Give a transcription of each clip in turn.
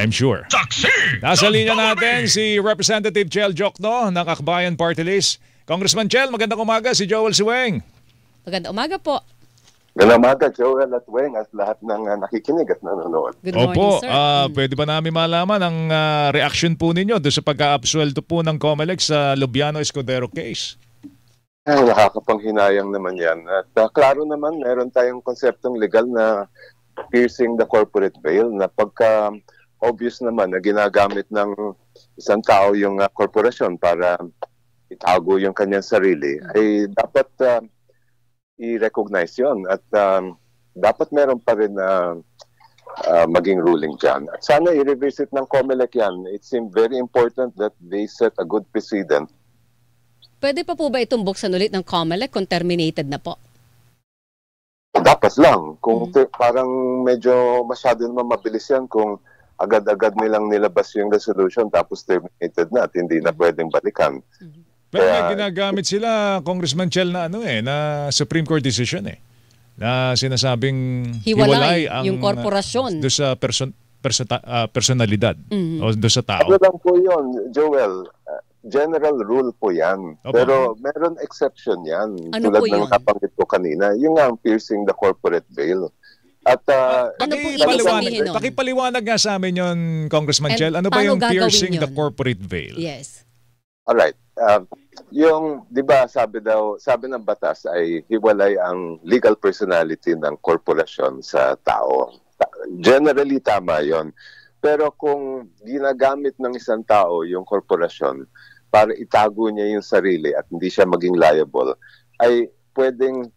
I'm sure. Nasa linya natin si Representative Chel Jokno ng Akbayan Party List. Congressman Chel, magandang umaga. Si Joel Siweng. Magandang umaga po. Magandang umaga, Joel at Weng at lahat ng nakikinig at nanonood. Good morning, Opo, sir. pwede ba namin malaman ang reaction po ninyo doon sa pagka-absuelto po ng COMELEC sa Lubiano Escudero case? Ay, nakakapanghinayang naman yan. At klaro naman, meron tayong konseptong legal na piercing the corporate veil na pagka obvious naman na ginagamit ng isang tao yung korporasyon para itago yung kanyang sarili, ay dapat i-recognize yun at dapat meron pa rin maging ruling dyan. At sana i-revisit ng COMELEC yan. It seemed very important that they set a good precedent. Pwede pa po ba itong buksan ulit ng COMELEC kung terminated na po? Dapat lang. Kung parang medyo masyado naman mabilis yan kung agad-agad nilang nilabas yung resolution tapos terminated na at hindi na pwedeng balikan. Pero may ginagamit sila, Congressman Chel, na na Supreme Court decision na sinasabing hiwalay ang yung korporasyon doon sa personalidad o doon sa tao. Ano lang po yun, Joel? General rule po yan. Opo. Pero meron exception yan. Ano tulad po ng yun? nabanggit ko kanina, yung nga ang piercing the corporate veil. At Ano po ibig sabihin nun? Pakipaliwanag nga sa amin yun, Congressman And Chel. Ano ba paano yung gagawin piercing the yun? corporate veil? Yes. alright, yung, di ba, sabi ng batas ay hiwalay ang legal personality ng korporasyon sa tao. Generally, tama yon. Pero kung ginagamit ng isang tao yung korporasyon para itago niya yung sarili at hindi siya maging liable, ay pwedeng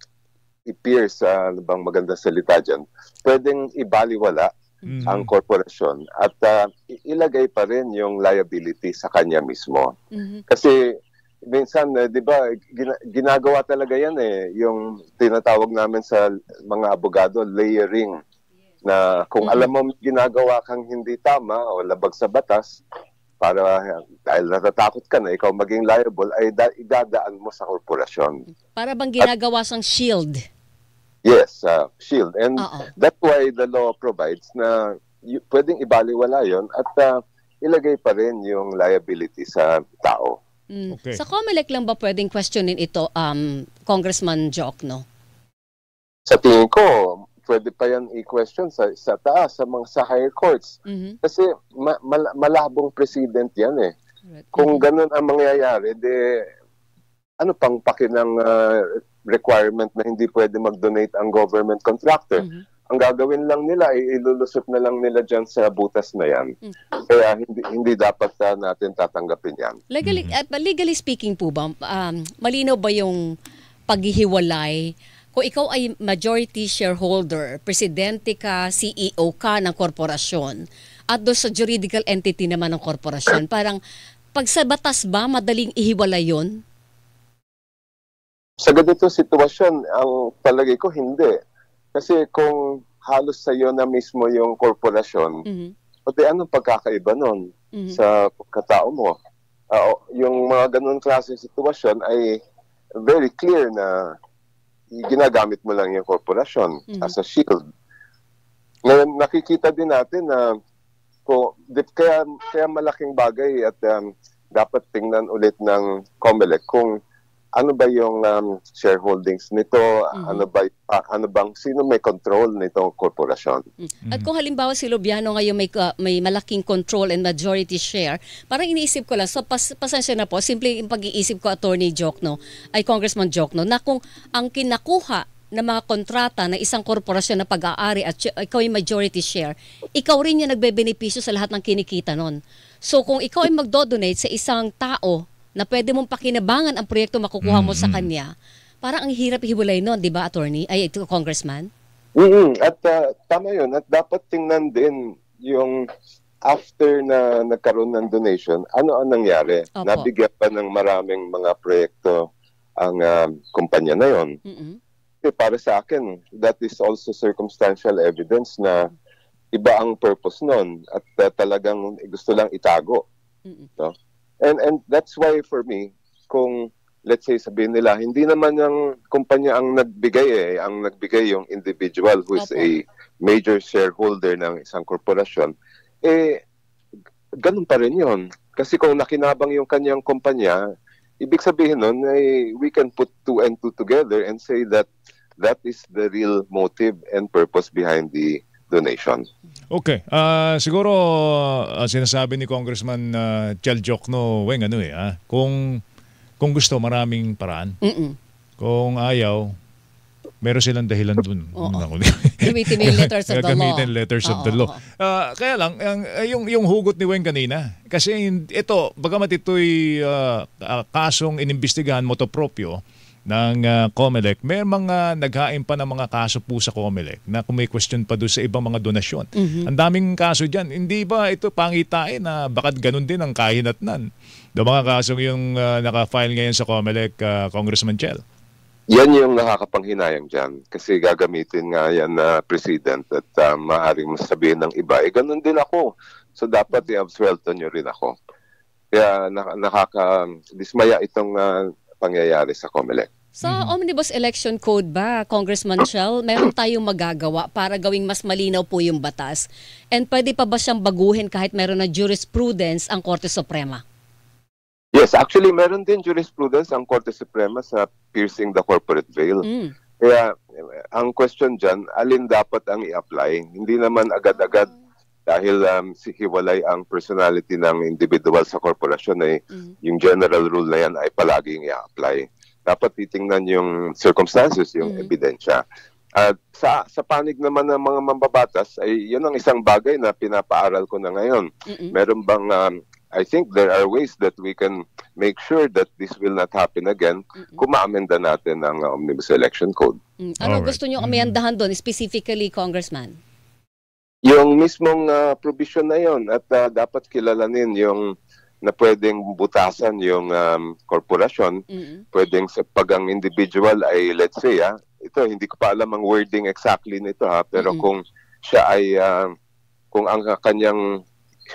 i-pierce, ano bang magandang salita dyan, pwedeng ibaliwala ang korporasyon at ilagay pa rin yung liability sa kanya mismo. Kasi minsan, di ba, ginagawa talaga yan yung tinatawag namin sa mga abogado, layering. Na kung alam mo ginagawa kang hindi tama o labag sa batas, para dahil natatakot ka na ikaw maging liable, ay idadaan mo sa korporasyon. Para bang ginagawa sang shield? Yes, shield. And that's why the law provides na pwedeng ibaliwala yon at ilagay pa rin yung liability sa tao. Okay. Sa COMELEC lang ba pwedeng questionin ito, Congressman Jokno? Sa tingin ko, pwede pa yan i-question sa taas, sa higher courts. Kasi malabong precedent yan eh. Kung ganun ang mangyayari, ano pang pakinang requirement na hindi pwede mag-donate ang government contractor? Ang gagawin lang nila ay ilulusot na lang nila dyan sa butas na yan. Kaya hindi dapat natin tatanggapin yan. Legally speaking po ba, malinaw ba yung paghihiwalay? Kung ikaw ay majority shareholder, presidente ka, CEO ka ng korporasyon, at doon sa juridical entity naman ng korporasyon, parang pag sa batas ba, madaling ihiwalay yun? Sa ganito sitwasyon, ang palagay ko hindi. Kasi kung halos sa iyo na mismo yung korporasyon, anong pagkakaiba nun sa katao mo? Yung mga ganun klase sitwasyon ay very clear na ginagamit mo lang yung korporasyon as a shield. Ngayon, nakikita din natin na kaya malaking bagay at dapat tingnan ulit ng COMELEC kung ano ba yung shareholdings nito, sino may control nitong korporasyon. At kung halimbawa si Lubiano ngayon may malaking control and majority share, parang iniisip ko lang, so pasensya na po, simple yung pag-iisip ko, Attorney Jokno, ay Congressman Jokno, na kung ang kinakuha na mga kontrata ng isang korporasyon na pag-aari at ikaw yung majority share, ikaw rin yung nagbe-benepisyo sa lahat ng kinikita nun. So kung ikaw ay magdo-donate sa isang tao na pwede mong pakinabangan ang proyekto makukuha mo sa kanya, parang ang hirap hiwalay nun, di ba, Attorney? Ito, Congressman? At tama yun. At dapat tingnan din yung after na nagkaroon ng donation, ano ang nangyari? Opo. Nabigyan pa ng maraming mga proyekto ang kumpanya na yun. Kasi para sa akin, that is also circumstantial evidence na iba ang purpose nun at talagang gusto lang itago. No? And that's why for me, kung let's say sabihin nila, hindi naman yung kumpanya ang nagbigay ang nagbigay yung individual who is a major shareholder ng isang korporasyon, ganun pa rin yun. Kasi kung nakinabang yung kanyang kumpanya, ibig sabihin nun, ay we can put two and two together and say that that is the real motive and purpose behind the donation. Okay. Siguro sinasabi ni Congressman Chel Jokno, Weng, kung gusto, maraming paraan. Kung ayaw, meron silang dahilan dun. Gamitin yung letters of the law. Gamitin letters of the law. Kaya lang, yung hugot ni Weng kanina, kasi ito, bagamat ito'y kasong inimbestigahan motopropyo ng COMELEC, may mga naghain pa ng mga kaso po sa COMELEC na kung may question pa doon sa ibang mga donasyon. Ang daming kaso dyan. Hindi ba ito pangitain na bakit ganun din ang kahinatnan? Do mga kasong yung naka-file ngayon sa COMELEC, Congressman Chel? Yan yung nakakapanghinayang dyan. Kasi gagamitin nga yan na president at maaaring masabihin ng iba, ganun din ako. So dapat i-absuelto nyo rin ako. Kaya nakaka-dismaya itong pangyayari sa COMELEC. Sa Omnibus Election Code ba, Congressman Chel, meron tayong magagawa para gawing mas malinaw po yung batas? And pwede pa ba siyang baguhin kahit meron na jurisprudence ang Korte Suprema? Yes, actually meron din jurisprudence ang Korte Suprema sa piercing the corporate veil. Kaya ang question dyan, alin dapat ang i-apply? Hindi naman agad-agad dahil hiwalay ang personality ng individual sa korporasyon yung general rule na yan ay palaging i-apply. Dapat titingnan yung circumstances, yung ebidensya. At sa panig naman ng mga mambabatas, ay yun ang isang bagay na pinapaaral ko na ngayon. Meron bang, I think there are ways that we can make sure that this will not happen again kung maamenda natin ang Omnibus Election Code. Ano gusto nyo amiyandahan doon, specifically, Congressman? Yung mismong provision na yon at dapat kilalanin yung na pwedeng butasan yung korporasyon, pwedeng pag ang individual ay, let's say, ito, hindi ko pa alam ang wording exactly nito pero kung siya ay, kung ang kanyang,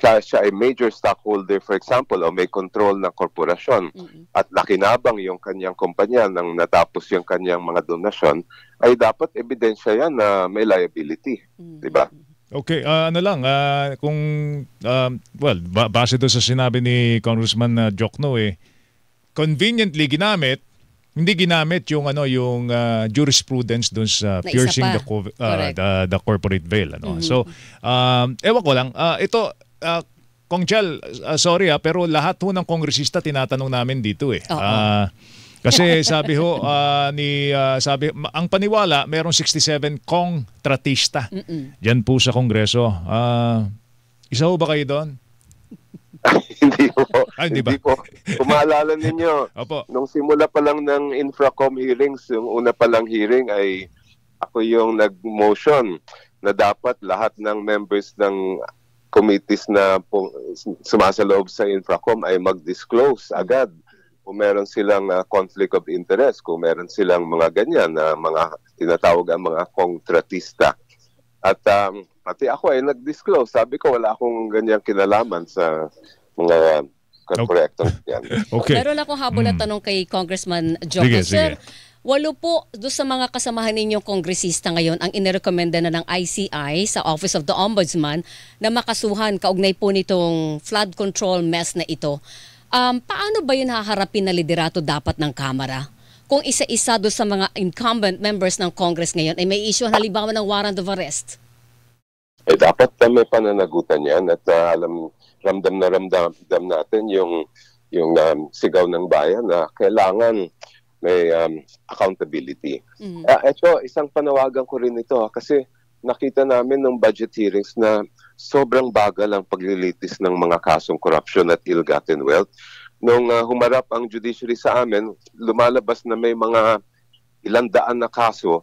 siya ay major stockholder, for example, o may control ng korporasyon at nakinabang yung kanyang kumpanya nang natapos yung kanyang mga donasyon, ay dapat ebidensya yan na may liability. Diba? Okay, kung, base doon sa sinabi ni Congressman Jokno, conveniently ginamit, hindi ginamit yung jurisprudence doon sa piercing the corporate veil. So, ewan ko lang, ito, Kong Chel, sorry pero lahat ho ng kongresista tinatanong namin dito kasi sabi ang paniwala merong 67 kongtratista diyan po sa Kongreso. Isa ho ba kayo doon? Hindi po. Hindi po. Kung maalala ninyo, nung simula pa lang ng Infracom hearings, yung una pa lang hearing ay ako yung nag-motion na dapat lahat ng members ng committees na sumasaloob sa Infracom ay mag-disclose agad kung meron silang conflict of interest, kung meron silang mga ganyan na mga tinatawag ang mga kontratista. At pati ako ay nag-disclose. Sabi ko wala akong ganyang kinalaman sa mga proyektong yan. Okay. Meron akong habol na tanong kay Congressman Jokno. Sir, 8 po doon sa mga kasamahan ninyong kongresista ngayon ang inirekomenda na ng ICI sa Office of the Ombudsman na makasuhan kaugnay po nitong flood control mess na ito. Paano ba yun haharapin na liderato dapat ng Kamara? Kung isa-isa doon sa mga incumbent members ng Congress ngayon ay may issue halimbawa ng warrant of arrest? Dapat may pananagutan yan at ramdam natin yung sigaw ng bayan na kailangan may accountability. Ito, isang panawagan ko rin ito kasi nakita namin ng budget hearings na sobrang bagal ang paglilitis ng mga kasong corruption at ill-gotten wealth. Nung humarap ang judiciary sa amin, lumalabas na may mga 100 na kaso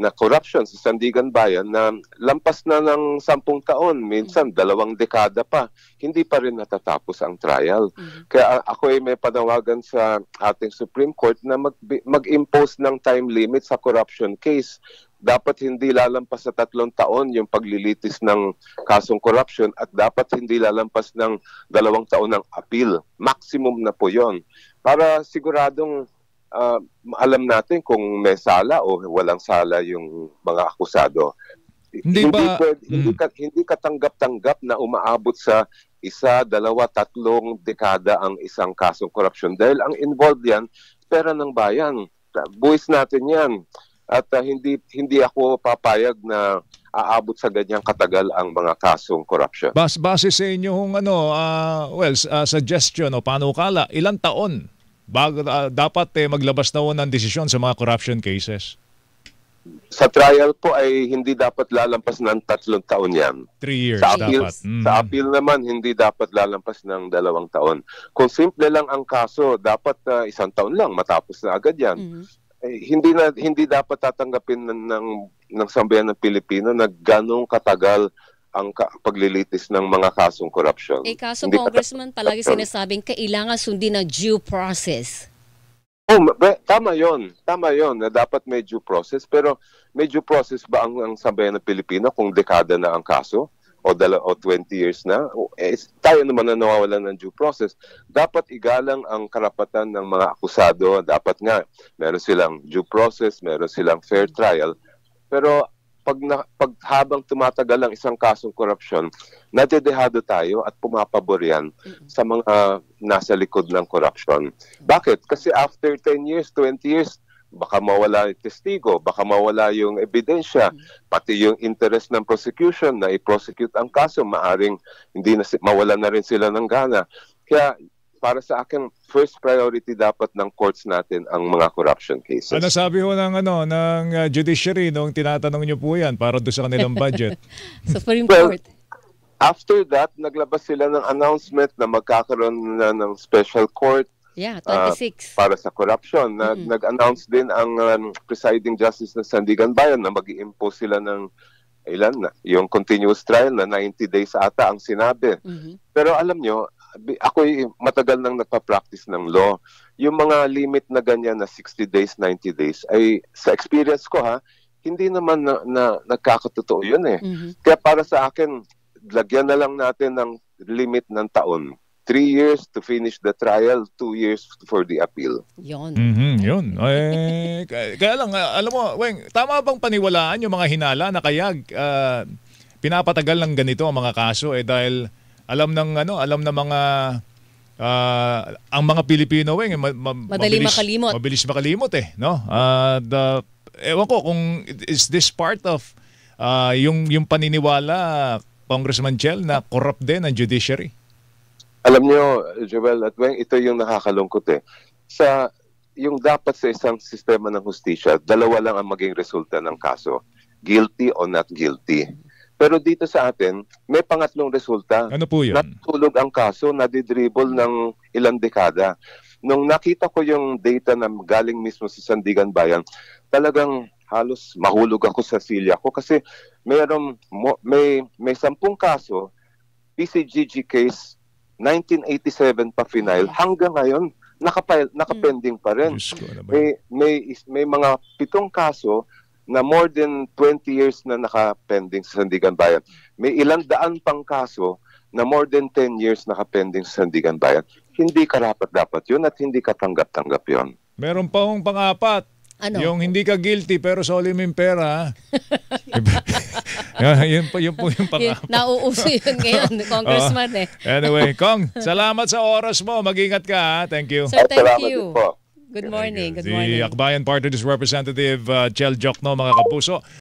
na corruption sa Sandigan Bayan na lampas na ng 10 taon, minsan 2 dekada pa, hindi pa rin natatapos ang trial. Kaya ako ay may panawagan sa ating Supreme Court na mag-impose ng time limit sa corruption case. Dapat hindi lalampas sa 3 taon yung paglilitis ng kasong corruption at dapat hindi lalampas ng 2 taon ng appeal. Maximum na po yon para siguradong alam natin kung may sala o walang sala yung mga akusado. Hindi katanggap-tanggap na umaabot sa 1, 2, 3 dekada ang isang kasong korupsyon. Dahil ang involved yan, pera ng bayan. Buwis natin yan. At hindi ako papayag na aabot sa ganyang katagal ang mga kasong korupsyon. Base sa inyong suggestion o panukala, ilang taon bago dapat maglabas na ng desisyon sa mga corruption cases? Sa trial po ay hindi dapat lalampas ng 3 taon yan. 3 years Sa appeal, dapat. sa appeal naman, hindi dapat lalampas ng 2 taon. Kung simple lang ang kaso, dapat 1 taon lang, matapos na agad yan. Hindi dapat tatanggapin ng sambayan ng Pilipino na ganong katagal ang paglilitis ng mga kasong korupsyon. Kaso Congressman, palagi sinasabing kailangan sundin ang due process. Tama yon na dapat may due process, pero may due process ba ang sambayan ng Pilipino kung dekada na ang kaso o 20 years na? Tayo naman na nawawalan ng due process. Dapat igalang ang karapatan ng mga akusado. Dapat nga meron silang due process, meron silang fair trial. Pero pag habang tumatagal ang isang kasong korupsyon, nadedehado tayo at pumapabor yan sa mga nasa likod ng korupsyon. Bakit? Kasi after 10 years, 20 years, baka mawala yung testigo, baka mawala yung ebidensya, pati yung interest ng prosecution na i-prosecute ang kaso, maaring mawala na rin sila ng gana. Kaya para sa akin, first priority dapat ng courts natin ang mga corruption cases. Ano sabi ho ng judiciary nung tinatanong niyo po yan para doon sa kanilang budget? Supreme Court. After that, naglabas sila ng announcement na magkakaroon na ng special court. Yeah, 26. Para sa corruption. Nag-announce din ang presiding justice ng Sandigan Bayan na mag-i-impose sila ng yung continuous trial na 90 days ata ang sinabi. Pero alam nyo, ako'y matagal nang nagpa-practice ng law. Yung mga limit na ganyan na 60 days, 90 days, ay sa experience ko hindi naman na nagkakatotoo yun eh. Kaya para sa akin, lagyan na lang natin ng limit ng taon. 3 years to finish the trial, 2 years for the appeal. Yun. Yun. Kaya lang, alam mo, Weng, tama bang paniwalaan yung mga hinala na kaya pinapatagal ng ganito ang mga kaso dahil alam ng mga ang mga Pilipino, Weng, mabilis makalimot no? Ewan ko kung is this part of yung paniniwala, Congressman Chel, na corrupt din ang judiciary? Alam nyo, Joel at Weng, ito yung nakakalungkot yung dapat sa isang sistema ng hustisya, 2 lang ang maging resulta ng kaso. Guilty or not guilty. Pero dito sa atin, may pangatlong resulta. Ano po yun? Natulog ang kaso, nadidribble ng ilang dekada. Nung nakita ko yung data na galing mismo sa Sandigan Bayan, talagang halos mahulog ako sa silya ko kasi may 10 kaso, PCGG case, 1987 pa final, hanggang ngayon nakapending pa rin. May mga 7 kaso na more than 20 years na nakapending sa Sandigan Bayan. May ilang daan pang kaso na more than 10 years nakapending sa Sandigan Bayan. Hindi karapat-dapat yun at hindi katanggap-tanggap yun. Meron pa hong pang-apat. Ano? Yung hindi ka guilty pero soli mo yung pera. Yun po yung pang-apat. Nauuso yun ngayon, Congressman Anyway, Kong, salamat sa oras mo. Mag-ingat ka. Thank you. Sir, thank Salamat you. din po. Good morning. Good Si morning. Akbayan Party List Representative Chel Jokno, mga kapuso.